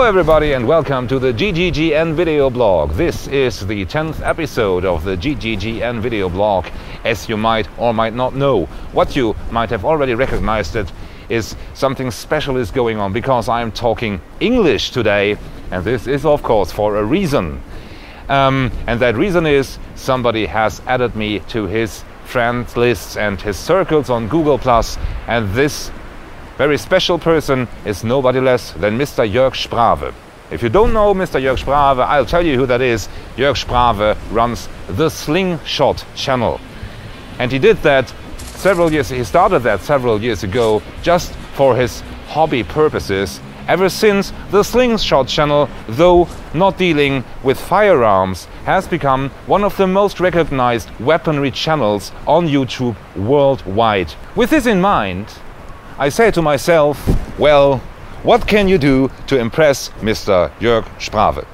everybody and welcome to the GGGN video blog. This is the 10th episode of the GGGN video blog. As you might or might not know, what you might have already recognized it is something special is going on because I'm talking English today, and this is of course for a reason. And that reason is somebody has added me to his friends lists and his circles on Google+, and this very special person is nobody less than Mr. Jörg Sprave. If you don't know Mr. Jörg Sprave, I'll tell you who that is. Jörg Sprave runs the Slingshot channel. And he did that he started that several years ago just for his hobby purposes. Ever since, the Slingshot channel, though not dealing with firearms, has become one of the most recognized weaponry channels on YouTube worldwide. With this in mind, I say to myself, well, what can you do to impress Mr. Jörg Sprave?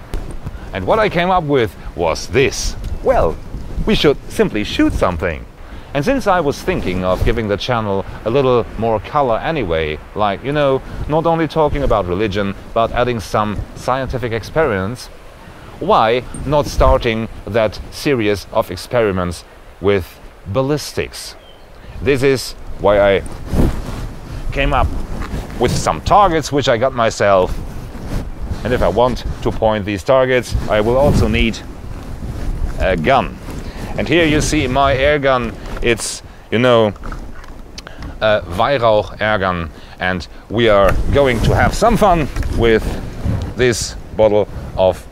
And what I came up with was this. Well, we should simply shoot something. And since I was thinking of giving the channel a little more color anyway, like, you know, not only talking about religion, but adding some scientific experiments, why not starting that series of experiments with ballistics? This is why I came up with some targets which I got myself, and if I want to point these targets I will also need a gun. And here you see my air gun. It's, you know, a Weihrauch air gun, and we are going to have some fun with this bottle of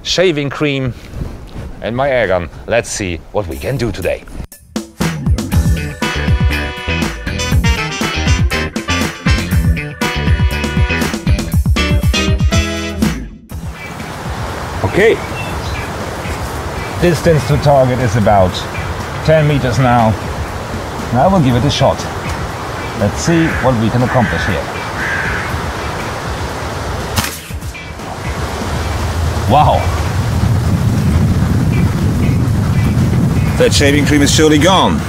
shaving cream and my air gun. Let's see what we can do today. Okay, distance to target is about 10 meters now. Now I will give it a shot. Let's see what we can accomplish here. Wow! That shaving cream is surely gone.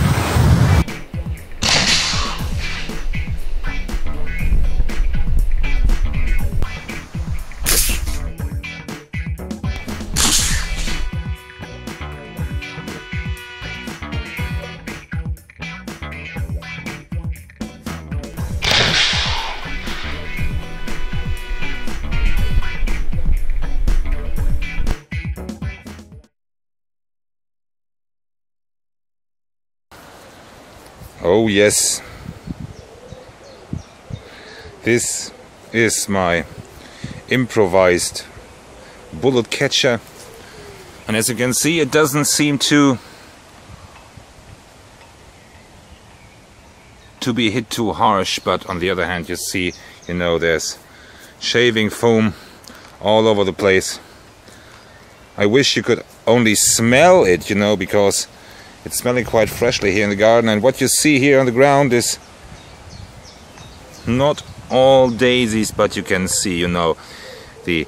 Oh yes, this is my improvised bullet catcher, and as you can see it doesn't seem to be hit too harsh, but on the other hand you see, you know, there's shaving foam all over the place. I wish you could only smell it, you know, because it's smelling quite freshly here in the garden, and what you see here on the ground is not all daisies, but you can see, you know, the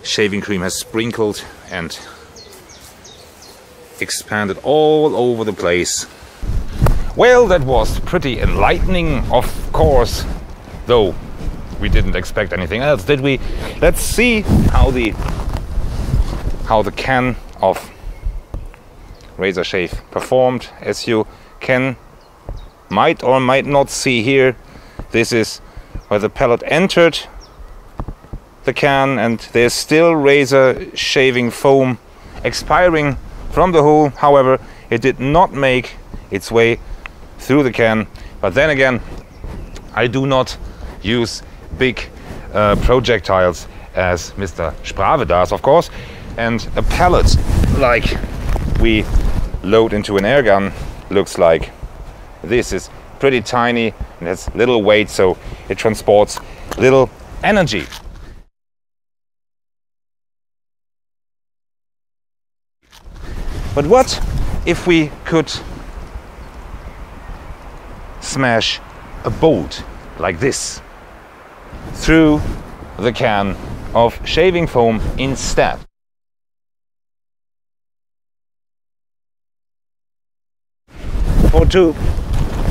shaving cream has sprinkled and expanded all over the place. Well, that was pretty enlightening, of course, though we didn't expect anything else, did we? Let's see how the can of razor shave performed. As you might or might not see here, this is where the pellet entered the can, and there's still razor shaving foam expiring from the hole. However, it did not make its way through the can. But then again, I do not use big projectiles as Mr. Sprave does, of course, and a pellet like we load into an air gun looks like this is pretty tiny and has little weight, so it transports little energy. But what if we could smash a bolt like this through the can of shaving foam instead? Or to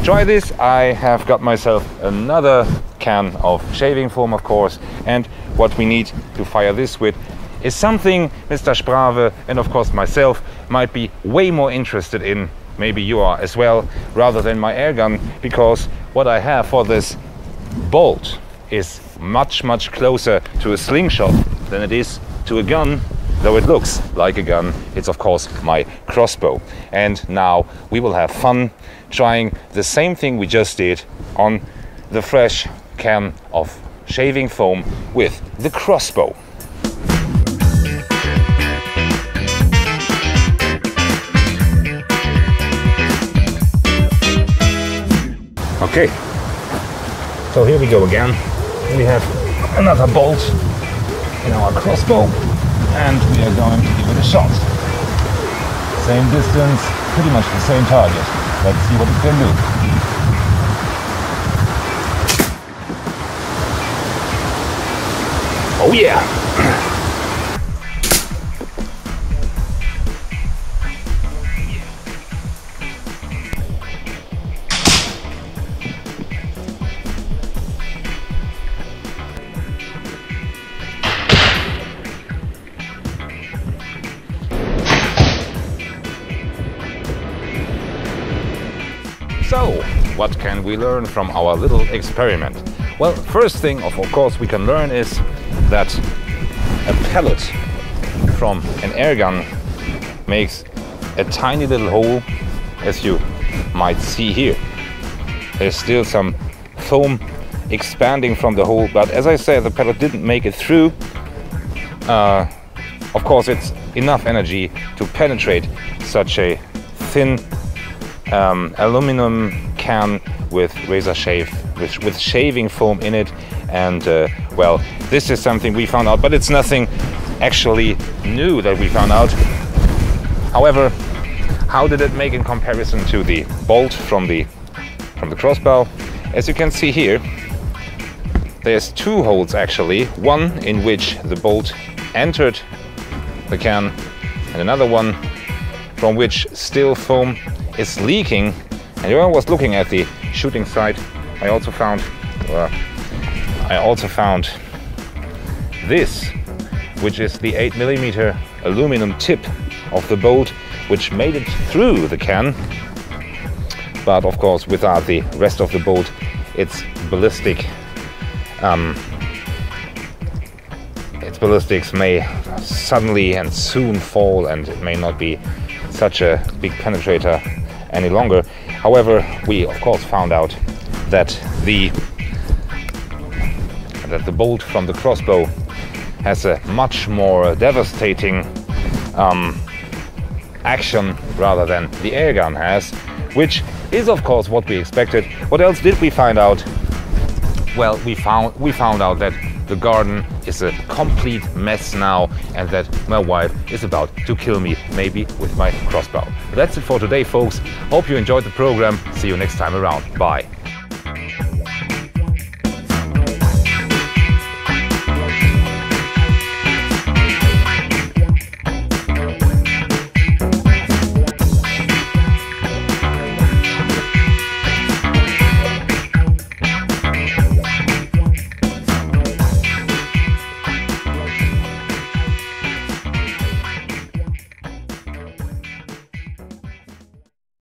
try this. I have got myself another can of shaving foam, of course, and what we need to fire this with is something Mr. Sprave and of course myself might be way more interested in, maybe you are as well, rather than my air gun, because what I have for this bolt is much closer to a slingshot than it is to a gun. Though it looks like a gun, it's of course my crossbow. And now we will have fun trying the same thing we just did on the fresh can of shaving foam with the crossbow. Okay, so here we go again. We have another bolt in our crossbow, and we are going to give it a shot. Same distance, pretty much the same target. Let's see what it can do. Oh yeah! So, what can we learn from our little experiment? Well, first thing of course we can learn is that a pellet from an air gun makes a tiny little hole, as you might see here. There's still some foam expanding from the hole, but as I said, the pellet didn't make it through. Of course, it's enough energy to penetrate such a thin aluminum can with with shaving foam in it, and well, this is something we found out, but it's nothing actually new that we found out. However, how did it make in comparison to the bolt from the crossbow? As you can see here, there's two holes actually, one in which the bolt entered the can and another one from which still foam is leaking. And when I was looking at the shooting sight, I also found this, which is the 8mm aluminum tip of the bolt, which made it through the can, but of course without the rest of the bolt, its ballistics may suddenly and soon fall, and it may not be such a big penetrator any longer. However, we of course found out that the bolt from the crossbow has a much more devastating action rather than the air gun has, which is of course what we expected. What else did we find out? Well, we found out that the garden is a complete mess now, and that my wife is about to kill me, maybe with my crossbow. That's it for today, folks. Hope you enjoyed the program. See you next time around. Bye.